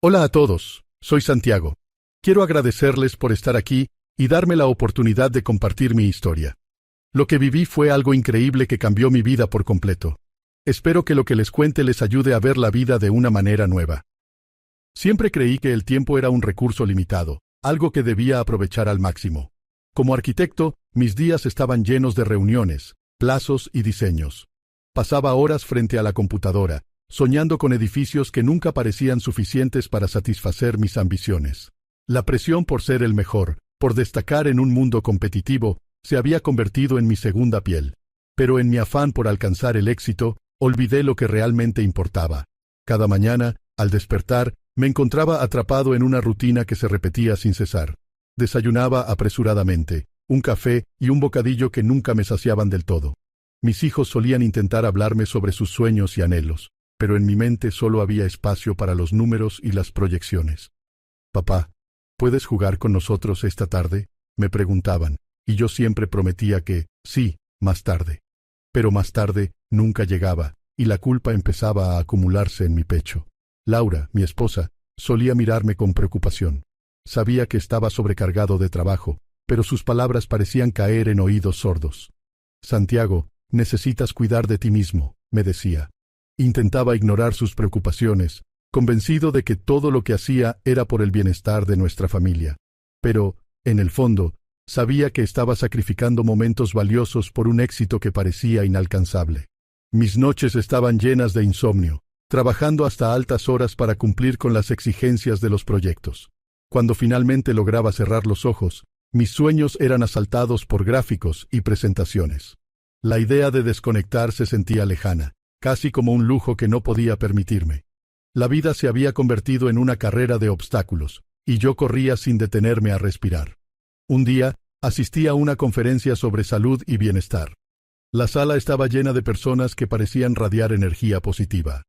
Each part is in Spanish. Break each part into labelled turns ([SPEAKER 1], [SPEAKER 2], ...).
[SPEAKER 1] Hola a todos, soy Santiago. Quiero agradecerles por estar aquí y darme la oportunidad de compartir mi historia. Lo que viví fue algo increíble que cambió mi vida por completo. Espero que lo que les cuente les ayude a ver la vida de una manera nueva. Siempre creí que el tiempo era un recurso limitado, algo que debía aprovechar al máximo. Como arquitecto, mis días estaban llenos de reuniones, plazos y diseños. Pasaba horas frente a la computadora, soñando con edificios que nunca parecían suficientes para satisfacer mis ambiciones. La presión por ser el mejor, por destacar en un mundo competitivo, se había convertido en mi segunda piel. Pero en mi afán por alcanzar el éxito, olvidé lo que realmente importaba. Cada mañana, al despertar, me encontraba atrapado en una rutina que se repetía sin cesar. Desayunaba apresuradamente, un café y un bocadillo que nunca me saciaban del todo. Mis hijos solían intentar hablarme sobre sus sueños y anhelos, pero en mi mente solo había espacio para los números y las proyecciones. «Papá, ¿puedes jugar con nosotros esta tarde?», me preguntaban, y yo siempre prometía que, sí, más tarde. Pero más tarde nunca llegaba, y la culpa empezaba a acumularse en mi pecho. Laura, mi esposa, solía mirarme con preocupación. Sabía que estaba sobrecargado de trabajo, pero sus palabras parecían caer en oídos sordos. «Santiago, necesitas cuidar de ti mismo», me decía. Intentaba ignorar sus preocupaciones, convencido de que todo lo que hacía era por el bienestar de nuestra familia. Pero, en el fondo, sabía que estaba sacrificando momentos valiosos por un éxito que parecía inalcanzable. Mis noches estaban llenas de insomnio, trabajando hasta altas horas para cumplir con las exigencias de los proyectos. Cuando finalmente lograba cerrar los ojos, mis sueños eran asaltados por gráficos y presentaciones. La idea de desconectar se sentía lejana, casi como un lujo que no podía permitirme. La vida se había convertido en una carrera de obstáculos, y yo corría sin detenerme a respirar. Un día, asistí a una conferencia sobre salud y bienestar. La sala estaba llena de personas que parecían radiar energía positiva.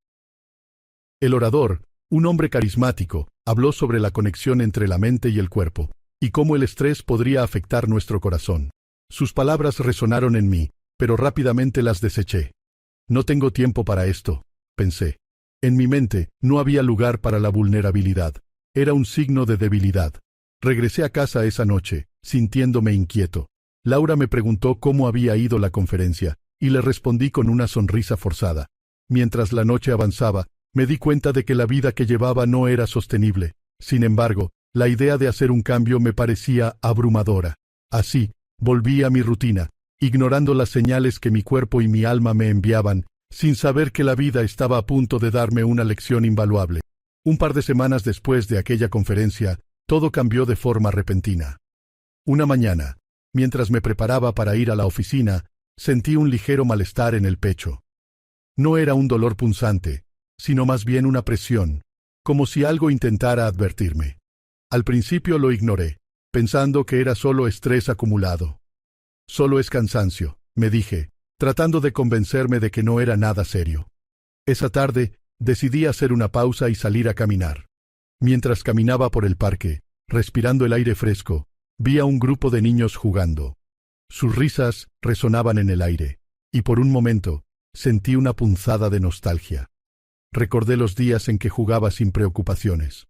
[SPEAKER 1] El orador, un hombre carismático, habló sobre la conexión entre la mente y el cuerpo, y cómo el estrés podría afectar nuestro corazón. Sus palabras resonaron en mí, pero rápidamente las deseché. «No tengo tiempo para esto», pensé. En mi mente no había lugar para la vulnerabilidad. Era un signo de debilidad. Regresé a casa esa noche, sintiéndome inquieto. Laura me preguntó cómo había ido la conferencia, y le respondí con una sonrisa forzada. Mientras la noche avanzaba, me di cuenta de que la vida que llevaba no era sostenible. Sin embargo, la idea de hacer un cambio me parecía abrumadora. Así, volví a mi rutina, ignorando las señales que mi cuerpo y mi alma me enviaban, sin saber que la vida estaba a punto de darme una lección invaluable. Un par de semanas después de aquella conferencia, todo cambió de forma repentina. Una mañana, mientras me preparaba para ir a la oficina, sentí un ligero malestar en el pecho. No era un dolor punzante, sino más bien una presión, como si algo intentara advertirme. Al principio lo ignoré, pensando que era solo estrés acumulado. «Solo es cansancio», me dije, tratando de convencerme de que no era nada serio. Esa tarde, decidí hacer una pausa y salir a caminar. Mientras caminaba por el parque, respirando el aire fresco, vi a un grupo de niños jugando. Sus risas resonaban en el aire, y por un momento, sentí una punzada de nostalgia. Recordé los días en que jugaba sin preocupaciones.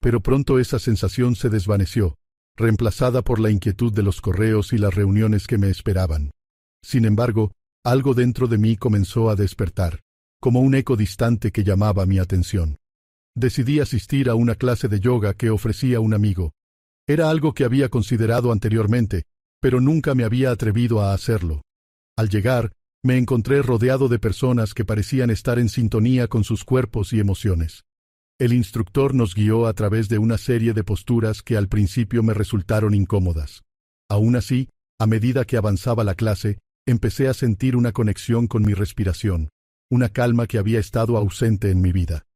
[SPEAKER 1] Pero pronto esa sensación se desvaneció, reemplazada por la inquietud de los correos y las reuniones que me esperaban. Sin embargo, algo dentro de mí comenzó a despertar, como un eco distante que llamaba mi atención. Decidí asistir a una clase de yoga que ofrecía un amigo. Era algo que había considerado anteriormente, pero nunca me había atrevido a hacerlo. Al llegar, me encontré rodeado de personas que parecían estar en sintonía con sus cuerpos y emociones. El instructor nos guió a través de una serie de posturas que al principio me resultaron incómodas. Aún así, a medida que avanzaba la clase, empecé a sentir una conexión con mi respiración, una calma que había estado ausente en mi vida.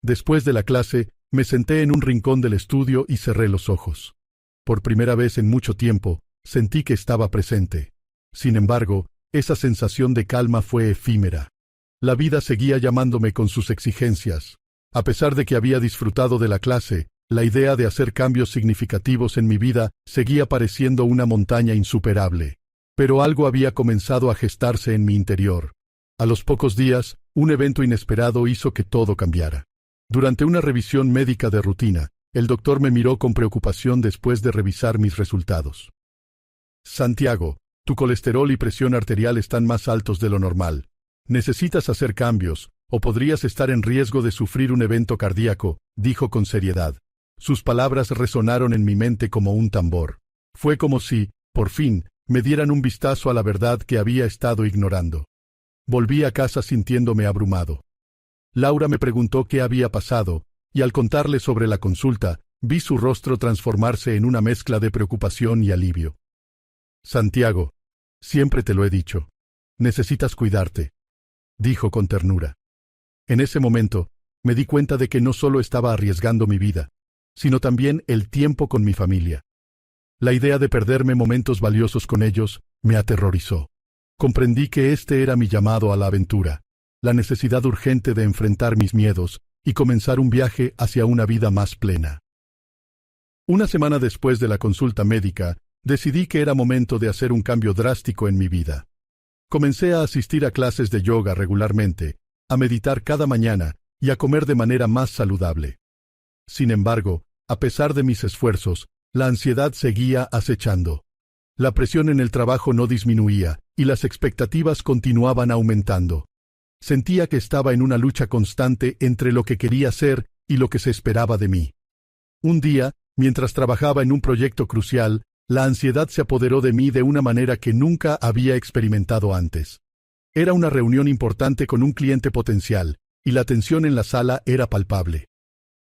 [SPEAKER 1] Después de la clase, me senté en un rincón del estudio y cerré los ojos. Por primera vez en mucho tiempo, sentí que estaba presente. Sin embargo, esa sensación de calma fue efímera. La vida seguía llamándome con sus exigencias. A pesar de que había disfrutado de la clase, la idea de hacer cambios significativos en mi vida seguía pareciendo una montaña insuperable. Pero algo había comenzado a gestarse en mi interior. A los pocos días, un evento inesperado hizo que todo cambiara. Durante una revisión médica de rutina, el doctor me miró con preocupación después de revisar mis resultados. Santiago, tu colesterol y presión arterial están más altos de lo normal. Necesitas hacer cambios, o podrías estar en riesgo de sufrir un evento cardíaco, dijo con seriedad. Sus palabras resonaron en mi mente como un tambor. Fue como si, por fin, me dieran un vistazo a la verdad que había estado ignorando. Volví a casa sintiéndome abrumado. Laura me preguntó qué había pasado, y al contarle sobre la consulta, vi su rostro transformarse en una mezcla de preocupación y alivio. Santiago, siempre te lo he dicho. Necesitas cuidarte, dijo con ternura. En ese momento, me di cuenta de que no solo estaba arriesgando mi vida, sino también el tiempo con mi familia. La idea de perderme momentos valiosos con ellos me aterrorizó. Comprendí que este era mi llamado a la aventura, la necesidad urgente de enfrentar mis miedos y comenzar un viaje hacia una vida más plena. Una semana después de la consulta médica, decidí que era momento de hacer un cambio drástico en mi vida. Comencé a asistir a clases de yoga regularmente, a meditar cada mañana y a comer de manera más saludable. Sin embargo, a pesar de mis esfuerzos, la ansiedad seguía acechando. La presión en el trabajo no disminuía y las expectativas continuaban aumentando. Sentía que estaba en una lucha constante entre lo que quería ser y lo que se esperaba de mí. Un día, mientras trabajaba en un proyecto crucial, la ansiedad se apoderó de mí de una manera que nunca había experimentado antes. Era una reunión importante con un cliente potencial, y la tensión en la sala era palpable.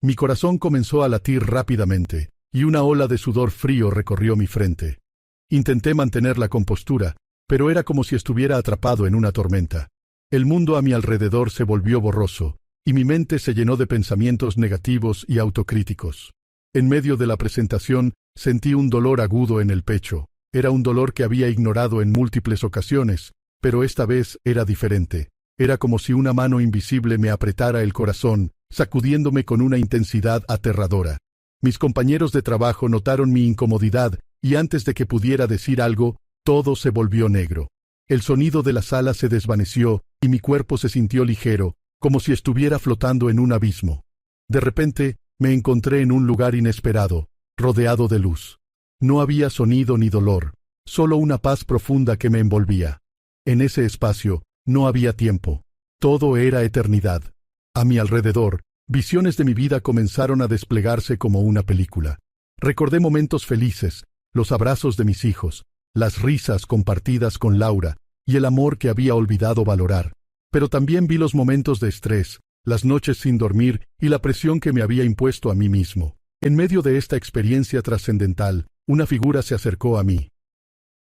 [SPEAKER 1] Mi corazón comenzó a latir rápidamente, y una ola de sudor frío recorrió mi frente. Intenté mantener la compostura, pero era como si estuviera atrapado en una tormenta. El mundo a mi alrededor se volvió borroso, y mi mente se llenó de pensamientos negativos y autocríticos. En medio de la presentación, sentí un dolor agudo en el pecho. Era un dolor que había ignorado en múltiples ocasiones, pero esta vez era diferente. Era como si una mano invisible me apretara el corazón, sacudiéndome con una intensidad aterradora. Mis compañeros de trabajo notaron mi incomodidad, y antes de que pudiera decir algo, todo se volvió negro. El sonido de la sala se desvaneció, y mi cuerpo se sintió ligero, como si estuviera flotando en un abismo. De repente, me encontré en un lugar inesperado, rodeado de luz. No había sonido ni dolor, solo una paz profunda que me envolvía. En ese espacio, no había tiempo. Todo era eternidad. A mi alrededor, visiones de mi vida comenzaron a desplegarse como una película. Recordé momentos felices, los abrazos de mis hijos, las risas compartidas con Laura y el amor que había olvidado valorar. Pero también vi los momentos de estrés, las noches sin dormir y la presión que me había impuesto a mí mismo. En medio de esta experiencia trascendental, una figura se acercó a mí.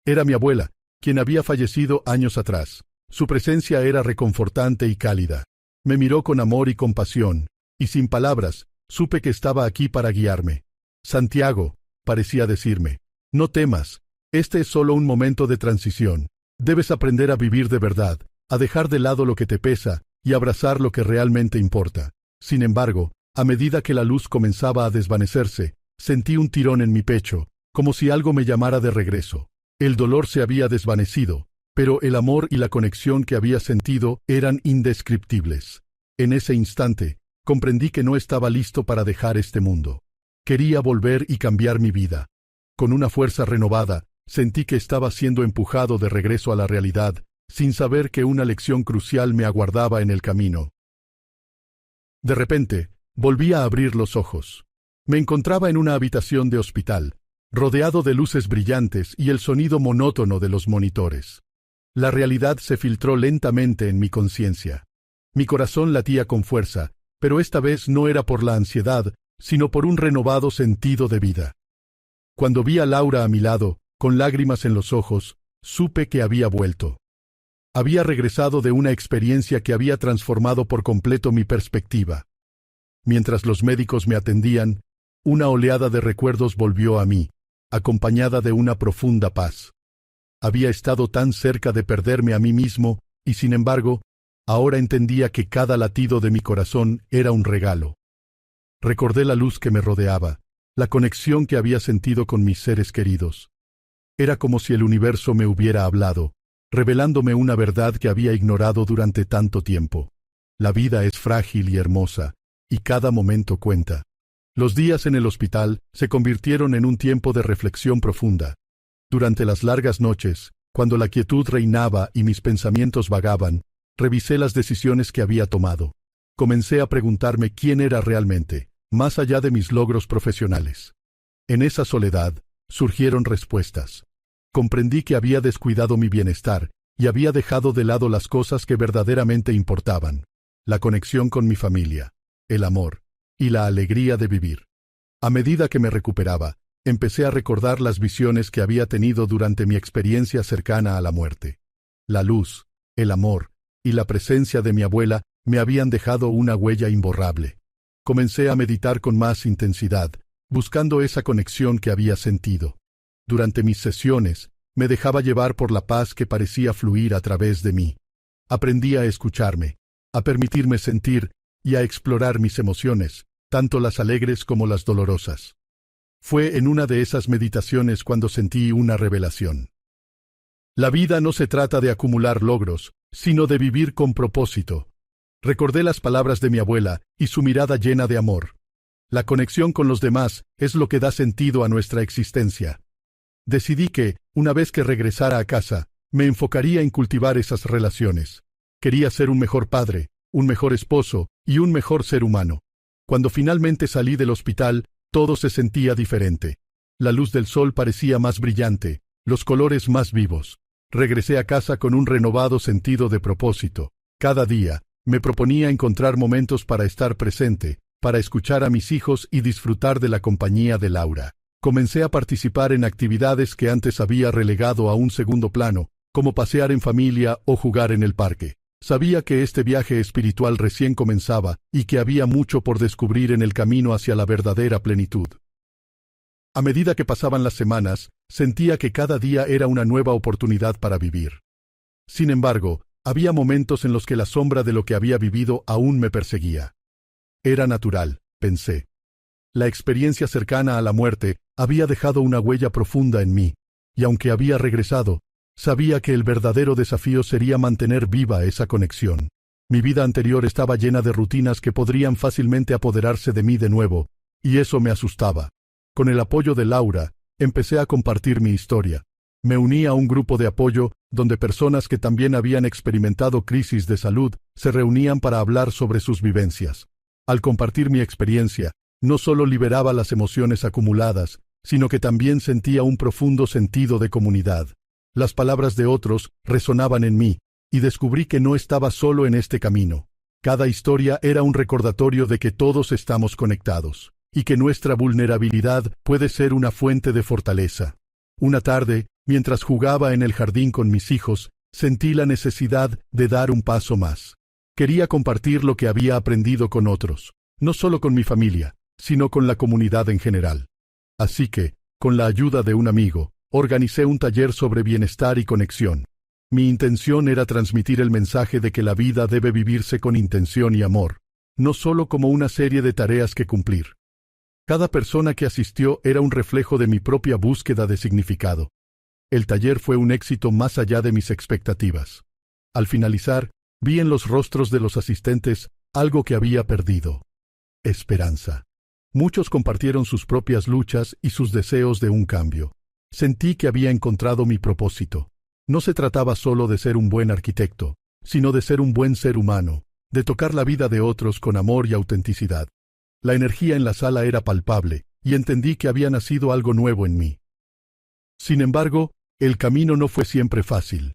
[SPEAKER 1] Era mi abuela, quien había fallecido años atrás. Su presencia era reconfortante y cálida. Me miró con amor y compasión, y sin palabras, supe que estaba aquí para guiarme. Santiago, parecía decirme, no temas, este es solo un momento de transición. Debes aprender a vivir de verdad, a dejar de lado lo que te pesa y abrazar lo que realmente importa. Sin embargo, a medida que la luz comenzaba a desvanecerse, sentí un tirón en mi pecho, como si algo me llamara de regreso. El dolor se había desvanecido, pero el amor y la conexión que había sentido eran indescriptibles. En ese instante, comprendí que no estaba listo para dejar este mundo. Quería volver y cambiar mi vida. Con una fuerza renovada, sentí que estaba siendo empujado de regreso a la realidad, sin saber que una lección crucial me aguardaba en el camino. De repente, volví a abrir los ojos. Me encontraba en una habitación de hospital, rodeado de luces brillantes y el sonido monótono de los monitores. La realidad se filtró lentamente en mi conciencia. Mi corazón latía con fuerza, pero esta vez no era por la ansiedad, sino por un renovado sentido de vida. Cuando vi a Laura a mi lado, con lágrimas en los ojos, supe que había vuelto. Había regresado de una experiencia que había transformado por completo mi perspectiva. Mientras los médicos me atendían, una oleada de recuerdos volvió a mí, acompañada de una profunda paz. Había estado tan cerca de perderme a mí mismo, y sin embargo, ahora entendía que cada latido de mi corazón era un regalo. Recordé la luz que me rodeaba, la conexión que había sentido con mis seres queridos. Era como si el universo me hubiera hablado, revelándome una verdad que había ignorado durante tanto tiempo. La vida es frágil y hermosa, y cada momento cuenta. Los días en el hospital se convirtieron en un tiempo de reflexión profunda. Durante las largas noches, cuando la quietud reinaba y mis pensamientos vagaban, revisé las decisiones que había tomado. Comencé a preguntarme quién era realmente, más allá de mis logros profesionales. En esa soledad, surgieron respuestas. Comprendí que había descuidado mi bienestar y había dejado de lado las cosas que verdaderamente importaban: la conexión con mi familia, el amor y la alegría de vivir. A medida que me recuperaba, empecé a recordar las visiones que había tenido durante mi experiencia cercana a la muerte. La luz, el amor y la presencia de mi abuela me habían dejado una huella imborrable. Comencé a meditar con más intensidad, buscando esa conexión que había sentido. Durante mis sesiones, me dejaba llevar por la paz que parecía fluir a través de mí. Aprendí a escucharme, a permitirme sentir y a explorar mis emociones, tanto las alegres como las dolorosas. Fue en una de esas meditaciones cuando sentí una revelación. La vida no se trata de acumular logros, sino de vivir con propósito. Recordé las palabras de mi abuela y su mirada llena de amor. La conexión con los demás es lo que da sentido a nuestra existencia. Decidí que, una vez que regresara a casa, me enfocaría en cultivar esas relaciones. Quería ser un mejor padre, un mejor esposo y un mejor ser humano. Cuando finalmente salí del hospital, todo se sentía diferente. La luz del sol parecía más brillante, los colores más vivos. Regresé a casa con un renovado sentido de propósito. Cada día, me proponía encontrar momentos para estar presente, para escuchar a mis hijos y disfrutar de la compañía de Laura. Comencé a participar en actividades que antes había relegado a un segundo plano, como pasear en familia o jugar en el parque. Sabía que este viaje espiritual recién comenzaba y que había mucho por descubrir en el camino hacia la verdadera plenitud. A medida que pasaban las semanas, sentía que cada día era una nueva oportunidad para vivir. Sin embargo, había momentos en los que la sombra de lo que había vivido aún me perseguía. Era natural, pensé. La experiencia cercana a la muerte había dejado una huella profunda en mí, y aunque había regresado, sabía que el verdadero desafío sería mantener viva esa conexión. Mi vida anterior estaba llena de rutinas que podrían fácilmente apoderarse de mí de nuevo, y eso me asustaba. Con el apoyo de Laura, empecé a compartir mi historia. Me uní a un grupo de apoyo donde personas que también habían experimentado crisis de salud se reunían para hablar sobre sus vivencias. Al compartir mi experiencia, no solo liberaba las emociones acumuladas, sino que también sentía un profundo sentido de comunidad. Las palabras de otros resonaban en mí, y descubrí que no estaba solo en este camino. Cada historia era un recordatorio de que todos estamos conectados, y que nuestra vulnerabilidad puede ser una fuente de fortaleza. Una tarde, mientras jugaba en el jardín con mis hijos, sentí la necesidad de dar un paso más. Quería compartir lo que había aprendido con otros, no solo con mi familia, sino con la comunidad en general. Así que, con la ayuda de un amigo, organicé un taller sobre bienestar y conexión. Mi intención era transmitir el mensaje de que la vida debe vivirse con intención y amor, no solo como una serie de tareas que cumplir. Cada persona que asistió era un reflejo de mi propia búsqueda de significado. El taller fue un éxito más allá de mis expectativas. Al finalizar, vi en los rostros de los asistentes algo que había perdido: esperanza. Muchos compartieron sus propias luchas y sus deseos de un cambio. Sentí que había encontrado mi propósito. No se trataba solo de ser un buen arquitecto, sino de ser un buen ser humano, de tocar la vida de otros con amor y autenticidad. La energía en la sala era palpable, y entendí que había nacido algo nuevo en mí. Sin embargo, el camino no fue siempre fácil.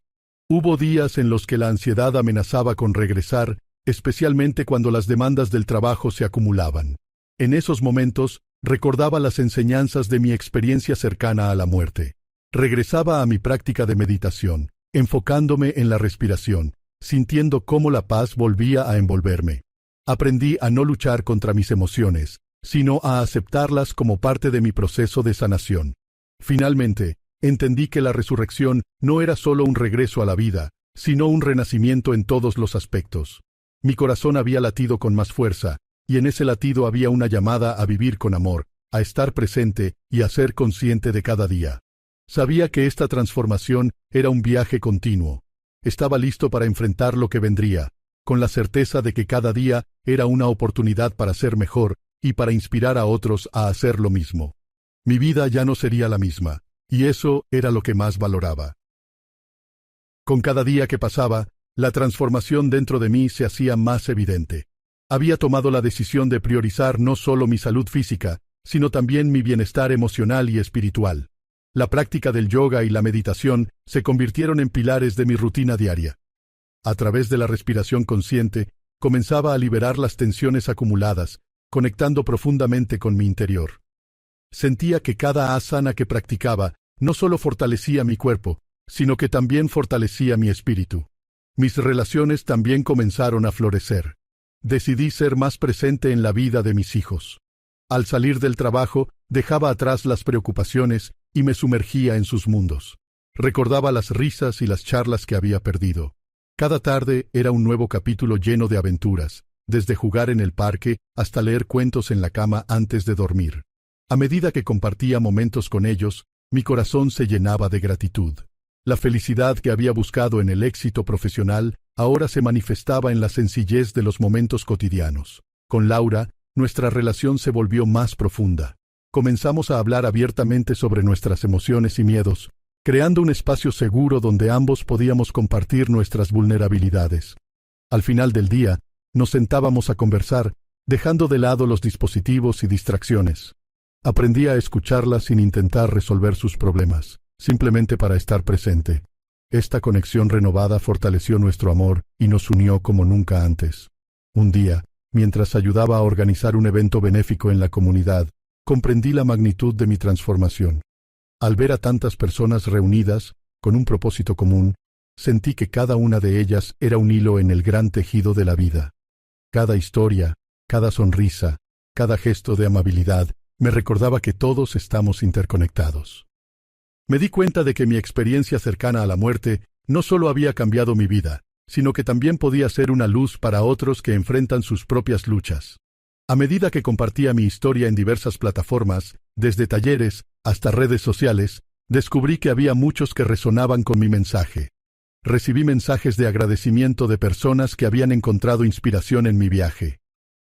[SPEAKER 1] Hubo días en los que la ansiedad amenazaba con regresar, especialmente cuando las demandas del trabajo se acumulaban. En esos momentos, recordaba las enseñanzas de mi experiencia cercana a la muerte. Regresaba a mi práctica de meditación, enfocándome en la respiración, sintiendo cómo la paz volvía a envolverme. Aprendí a no luchar contra mis emociones, sino a aceptarlas como parte de mi proceso de sanación. Finalmente, entendí que la resurrección no era solo un regreso a la vida, sino un renacimiento en todos los aspectos. Mi corazón había latido con más fuerza, y en ese latido había una llamada a vivir con amor, a estar presente y a ser consciente de cada día. Sabía que esta transformación era un viaje continuo. Estaba listo para enfrentar lo que vendría, con la certeza de que cada día era una oportunidad para ser mejor y para inspirar a otros a hacer lo mismo. Mi vida ya no sería la misma, y eso era lo que más valoraba. Con cada día que pasaba, la transformación dentro de mí se hacía más evidente. Había tomado la decisión de priorizar no solo mi salud física, sino también mi bienestar emocional y espiritual. La práctica del yoga y la meditación se convirtieron en pilares de mi rutina diaria. A través de la respiración consciente, comenzaba a liberar las tensiones acumuladas, conectando profundamente con mi interior. Sentía que cada asana que practicaba no solo fortalecía mi cuerpo, sino que también fortalecía mi espíritu. Mis relaciones también comenzaron a florecer. Decidí ser más presente en la vida de mis hijos. Al salir del trabajo, dejaba atrás las preocupaciones y me sumergía en sus mundos. Recordaba las risas y las charlas que había perdido. Cada tarde era un nuevo capítulo lleno de aventuras, desde jugar en el parque hasta leer cuentos en la cama antes de dormir. A medida que compartía momentos con ellos, mi corazón se llenaba de gratitud. La felicidad que había buscado en el éxito profesional ahora se manifestaba en la sencillez de los momentos cotidianos. Con Laura, nuestra relación se volvió más profunda. Comenzamos a hablar abiertamente sobre nuestras emociones y miedos, creando un espacio seguro donde ambos podíamos compartir nuestras vulnerabilidades. Al final del día, nos sentábamos a conversar, dejando de lado los dispositivos y distracciones. Aprendí a escucharla sin intentar resolver sus problemas, simplemente para estar presente. Esta conexión renovada fortaleció nuestro amor y nos unió como nunca antes. Un día, mientras ayudaba a organizar un evento benéfico en la comunidad, comprendí la magnitud de mi transformación. Al ver a tantas personas reunidas, con un propósito común, sentí que cada una de ellas era un hilo en el gran tejido de la vida. Cada historia, cada sonrisa, cada gesto de amabilidad, me recordaba que todos estamos interconectados. Me di cuenta de que mi experiencia cercana a la muerte no solo había cambiado mi vida, sino que también podía ser una luz para otros que enfrentan sus propias luchas. A medida que compartía mi historia en diversas plataformas, desde talleres hasta redes sociales, descubrí que había muchos que resonaban con mi mensaje. Recibí mensajes de agradecimiento de personas que habían encontrado inspiración en mi viaje.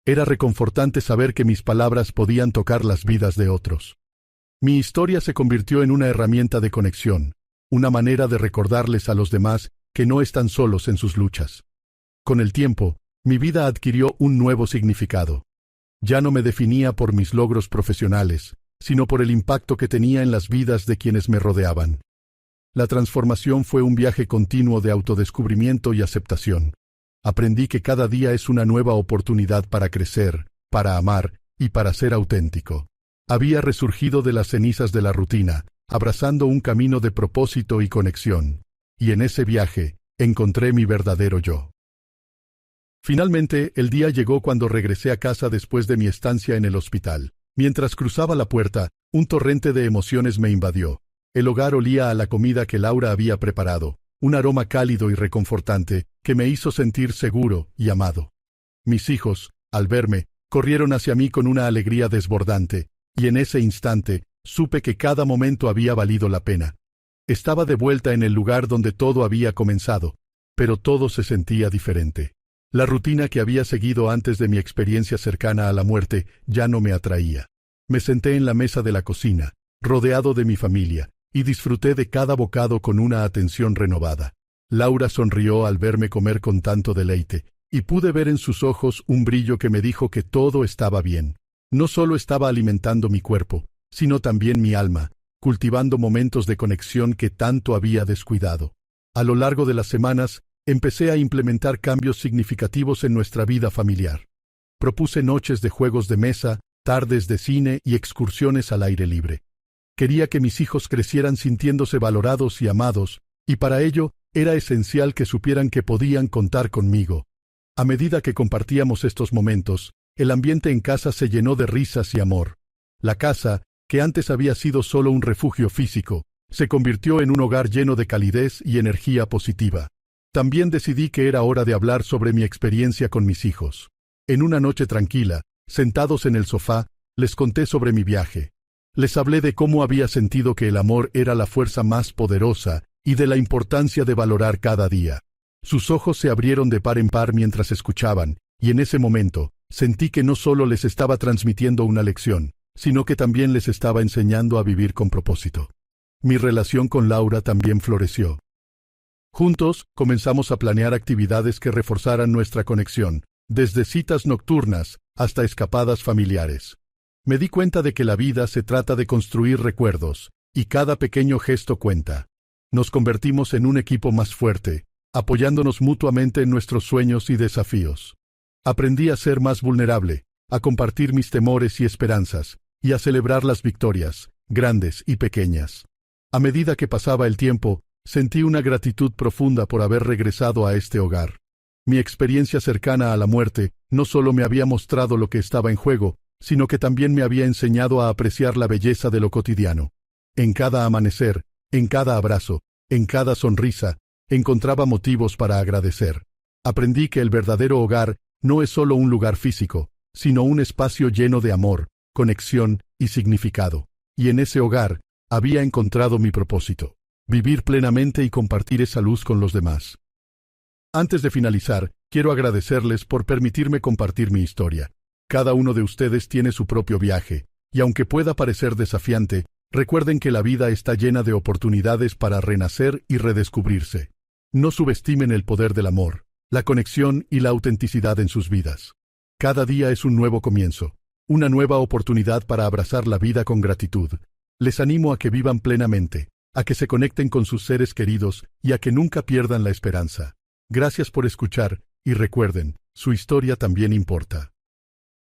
[SPEAKER 1] Era reconfortante saber que mis palabras podían tocar las vidas de otros. Mi historia se convirtió en una herramienta de conexión, una manera de recordarles a los demás que no están solos en sus luchas. Con el tiempo, mi vida adquirió un nuevo significado. Ya no me definía por mis logros profesionales, sino por el impacto que tenía en las vidas de quienes me rodeaban. La transformación fue un viaje continuo de autodescubrimiento y aceptación. Aprendí que cada día es una nueva oportunidad para crecer, para amar y para ser auténtico. Había resurgido de las cenizas de la rutina, abrazando un camino de propósito y conexión. Y en ese viaje, encontré mi verdadero yo. Finalmente, el día llegó cuando regresé a casa después de mi estancia en el hospital. Mientras cruzaba la puerta, un torrente de emociones me invadió. El hogar olía a la comida que Laura había preparado, un aroma cálido y reconfortante que me hizo sentir seguro y amado. Mis hijos, al verme, corrieron hacia mí con una alegría desbordante, y en ese instante supe que cada momento había valido la pena. Estaba de vuelta en el lugar donde todo había comenzado, pero todo se sentía diferente. La rutina que había seguido antes de mi experiencia cercana a la muerte ya no me atraía. Me senté en la mesa de la cocina, rodeado de mi familia, y disfruté de cada bocado con una atención renovada. Laura sonrió al verme comer con tanto deleite, y pude ver en sus ojos un brillo que me dijo que todo estaba bien. No solo estaba alimentando mi cuerpo, sino también mi alma, cultivando momentos de conexión que tanto había descuidado. A lo largo de las semanas, empecé a implementar cambios significativos en nuestra vida familiar. Propuse noches de juegos de mesa, tardes de cine y excursiones al aire libre. Quería que mis hijos crecieran sintiéndose valorados y amados, y para ello era esencial que supieran que podían contar conmigo. A medida que compartíamos estos momentos, el ambiente en casa se llenó de risas y amor. La casa, que antes había sido solo un refugio físico, se convirtió en un hogar lleno de calidez y energía positiva. También decidí que era hora de hablar sobre mi experiencia con mis hijos. En una noche tranquila, sentados en el sofá, les conté sobre mi viaje. Les hablé de cómo había sentido que el amor era la fuerza más poderosa y de la importancia de valorar cada día. Sus ojos se abrieron de par en par mientras escuchaban, y en ese momento, sentí que no solo les estaba transmitiendo una lección, sino que también les estaba enseñando a vivir con propósito. Mi relación con Laura también floreció. Juntos, comenzamos a planear actividades que reforzaran nuestra conexión, desde citas nocturnas hasta escapadas familiares. Me di cuenta de que la vida se trata de construir recuerdos, y cada pequeño gesto cuenta. Nos convertimos en un equipo más fuerte, apoyándonos mutuamente en nuestros sueños y desafíos. Aprendí a ser más vulnerable, a compartir mis temores y esperanzas, y a celebrar las victorias, grandes y pequeñas. A medida que pasaba el tiempo, sentí una gratitud profunda por haber regresado a este hogar. Mi experiencia cercana a la muerte no solo me había mostrado lo que estaba en juego, sino que también me había enseñado a apreciar la belleza de lo cotidiano. En cada amanecer, en cada abrazo, en cada sonrisa, encontraba motivos para agradecer. Aprendí que el verdadero hogar no es solo un lugar físico, sino un espacio lleno de amor, conexión y significado. Y en ese hogar, había encontrado mi propósito: vivir plenamente y compartir esa luz con los demás. Antes de finalizar, quiero agradecerles por permitirme compartir mi historia. Cada uno de ustedes tiene su propio viaje, y aunque pueda parecer desafiante, recuerden que la vida está llena de oportunidades para renacer y redescubrirse. No subestimen el poder del amor, la conexión y la autenticidad en sus vidas. Cada día es un nuevo comienzo, una nueva oportunidad para abrazar la vida con gratitud. Les animo a que vivan plenamente, a que se conecten con sus seres queridos y a que nunca pierdan la esperanza. Gracias por escuchar, y recuerden, su historia también importa.